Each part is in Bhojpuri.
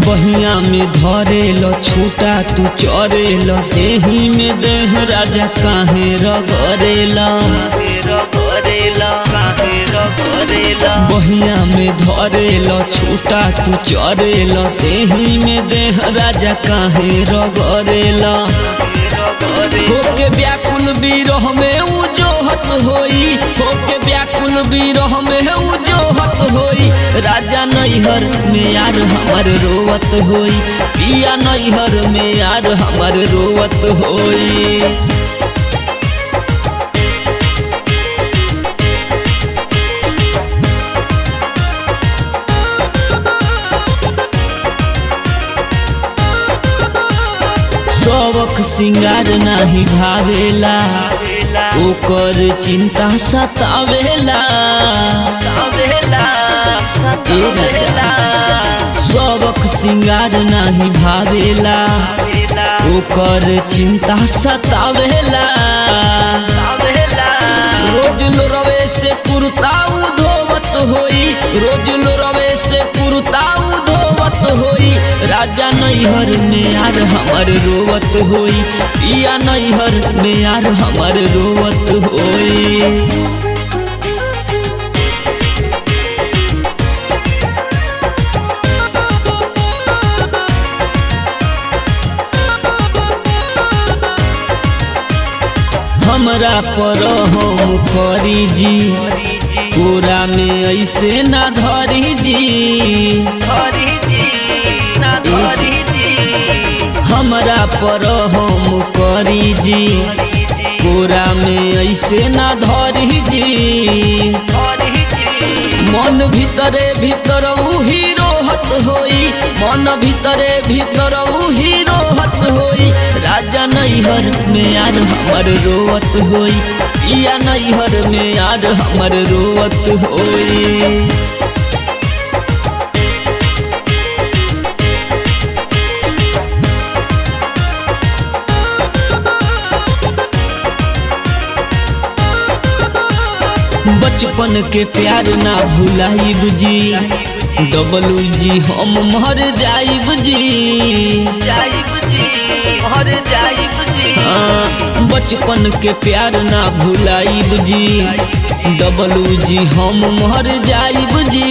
बहिया में धरेल छूटा तू चरेल देही में देह राजा काहे रगरेला। बहिया में धरेल छूटा तू चरेल देही में देह राजा काहे रगरेला। होके व्याकुल विरह में उजोहत होई, होके व्याकुल विरह में उजोहत होई। राजा नैहर में यार हमर रोवत होई, पिया नैहर में यार हमर रोवत होई। शौक सिंगार नाही भावेला, ओकर चिंता सतावेला। शौक सिंगार नाही भावेला, ओकर चिंता सतावेला। रोज लोरवे से कुर्ता धोवत होई, रोज लोरवे से कुर्ता धोवत होई। राजा नैहर में यार हमर रोवत होई, पिया नैहर में यार हमर रोवत होई। हमरा पर हम करी जी, कोरा में ऐसे ना धरी जी। हमरा पर हम करी जी, कोरा में ऐसे ना धरी जी। मन भीतरे भीतर उही रोहत होई, मन भीतरे भीतर उही रोहत होई। राजा नैहर में यार हमर रोवत होई, पिया नैहर में यार हमर रोवत होई। बचपन के प्यार ना भुलाइब जी, डबलू जी हम मर जाइब जी। बचपन के प्यार ना भुलाइब जी, डबलू जी हम मर जाइब जी।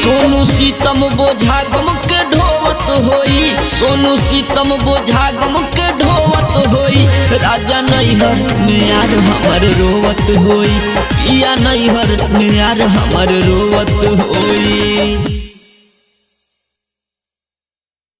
सोनू सीतम बोझा गम के ढोवत होई, सोनू सीतम बोझा गम के ढोवत होई। राजा नैहर में यार हमर रोवत होई, पिया नैहर में यार हमर रोवत होई।